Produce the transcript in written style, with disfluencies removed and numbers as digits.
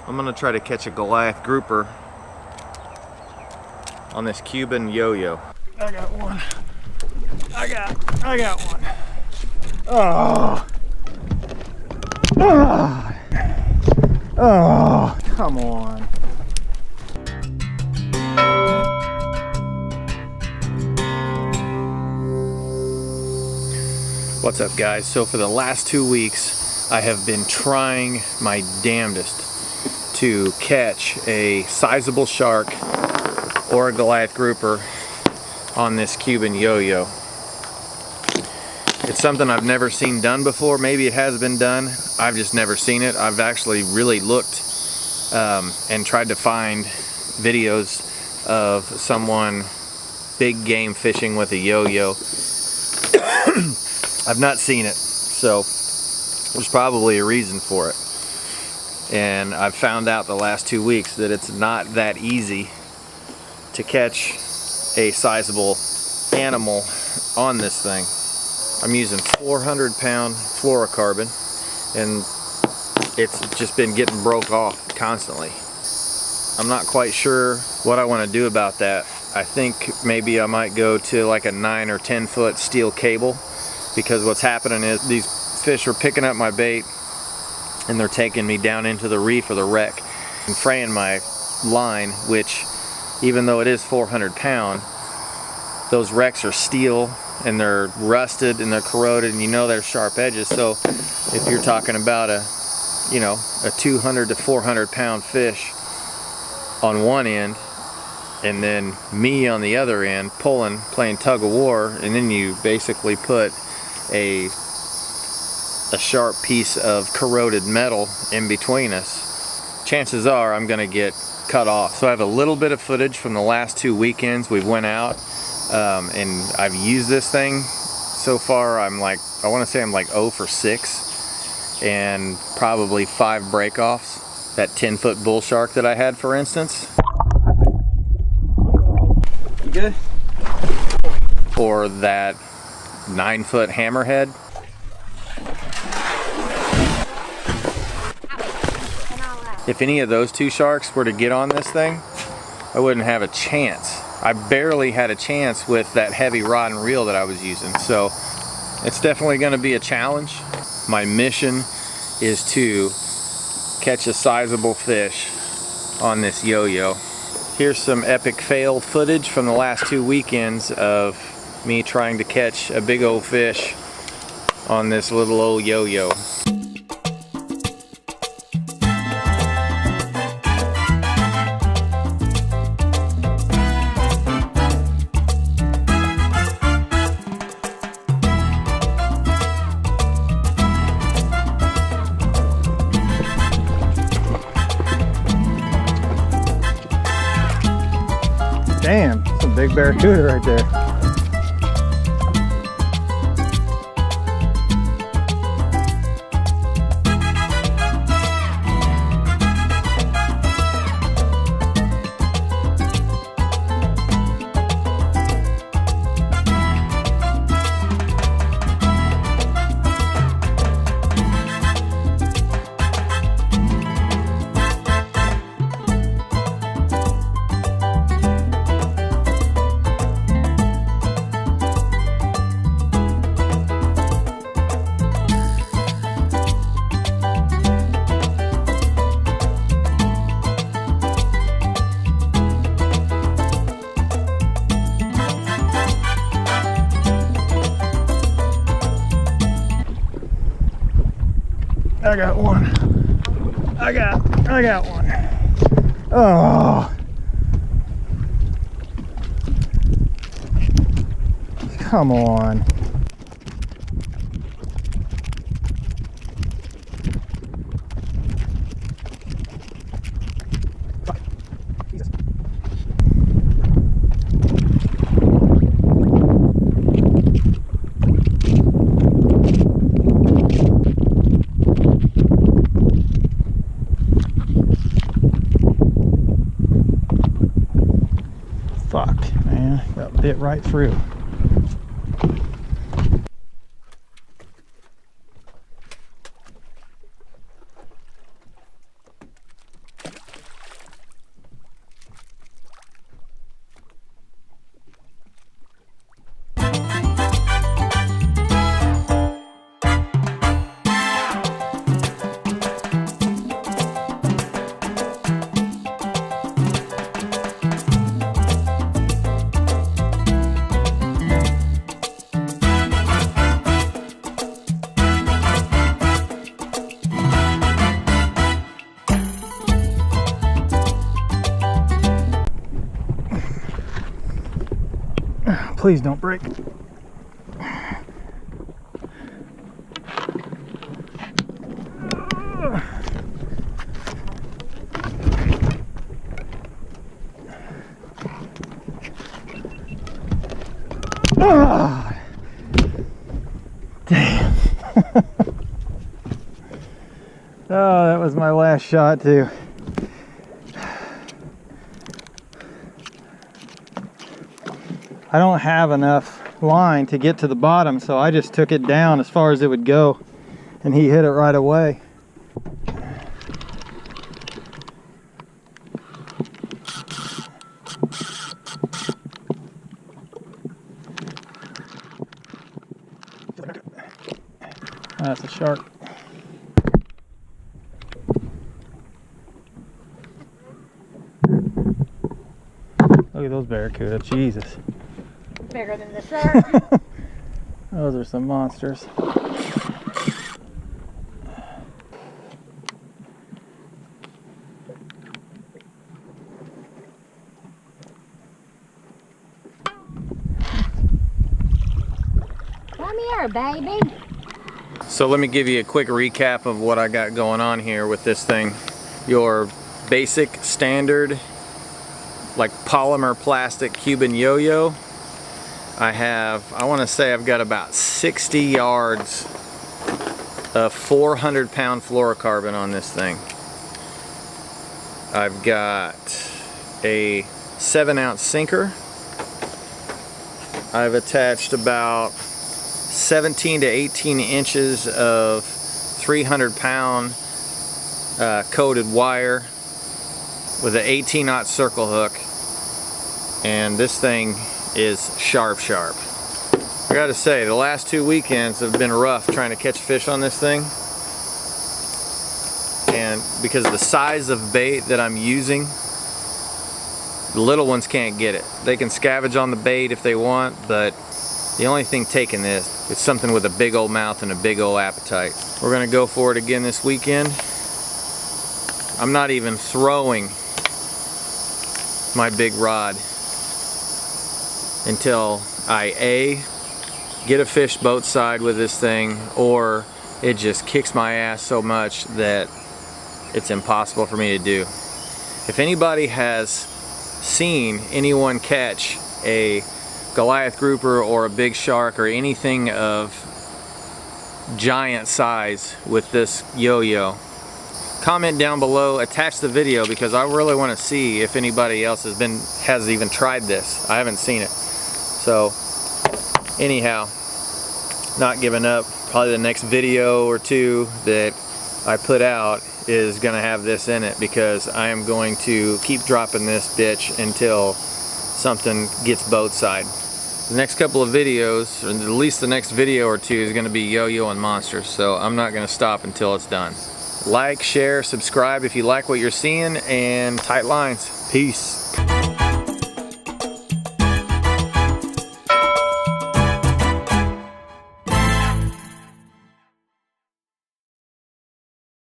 I'm gonna try to catch a Goliath Grouper on this Cuban YoYo. I got one. I got one. Oh. Oh. Oh, come on. What's up, guys? So for the last 2 weeks, I have been trying my damnedest to catch a sizable shark or a Goliath Grouper on this Cuban YoYo. It's something I've never seen done before. Maybe it has been done. I've just never seen it. I've actually really looked and tried to find videos of someone big game fishing with a yo-yo. I've not seen it, so there's probably a reason for it. And I've found out the last 2 weeks that it's not that easy to catch a sizable animal on this thing. I'm using 400-pound fluorocarbon, and it's just been getting broke off constantly. I'm not quite sure what I want to do about that. I think maybe I might go to like a 9 or 10 foot steel cable, because what's happening is these fish are picking up my bait and they're taking me down into the reef or the wreck and fraying my line, which even though it is 400 pound, those wrecks are steel and they're rusted and they're corroded, and you know they're sharp edges. So if you're talking about a 200 to 400 pound fish on one end and then me on the other end playing tug of war, and then you basically put a sharp piece of corroded metal in between us, chances are I'm gonna get cut off. So I have a little bit of footage from the last 2 weekends we've went out, and I've used this thing. So far I want to say I'm like 0 for 6 and probably 5 breakoffs. That 10-foot bull shark that I had, for instance. You good? Or that 9-foot hammerhead. If any of those 2 sharks were to get on this thing, I wouldn't have a chance. I barely had a chance with that heavy rod and reel that I was using. So it's definitely going to be a challenge. My mission is to catch a sizable fish on this yo-yo. Here's some epic fail footage from the last 2 weekends of me trying to catch a big old fish on this little old yo-yo. Damn, that's a big barracuda right there. I got one. I got one. Oh. Come on. Fuck, man, got bit right through. please don't break. Oh, damn. Oh, that was my last shot too. I don't have enough line to get to the bottom, so I just took it down as far as it would go, and he hit it right away. That's a shark. Look at those barracuda, Jesus. Bigger than the shark. Those are some monsters. Come here, baby. So let me give you a quick recap of what I got going on here with this thing. Your basic standard like polymer plastic Cuban YoYo. I want to say I've got about 60 yards of 400-pound fluorocarbon on this thing. I've got a 7-ounce sinker. I've attached about 17 to 18 inches of 300-pound coated wire with an 18-aught circle hook, and this thing is sharp. I gotta say, the last 2 weekends have been rough trying to catch fish on this thing, and because of the size of bait that I'm using, the little ones can't get it. They can scavenge on the bait if they want, but the only thing taking this is something with a big old mouth and a big old appetite. We're gonna go for it again this weekend. I'm not even throwing my big rod until I A, get a fish boat side with this thing, or it just kicks my ass so much that it's impossible for me to do. If anybody has seen anyone catch a Goliath Grouper or a big shark or anything of giant size with this yo-yo, comment down below, attach the video, because I really want to see if anybody else has even tried this. I haven't seen it. So anyhow, not giving up. Probably the next video or two that I put out is gonna have this in it, because I am going to keep dropping this bitch until something gets boat side. The next couple of videos, or at least the next video or two, is gonna be yo-yo and monsters, so I'm not gonna stop until it's done. Like, share, subscribe if you like what you're seeing, and tight lines. Peace.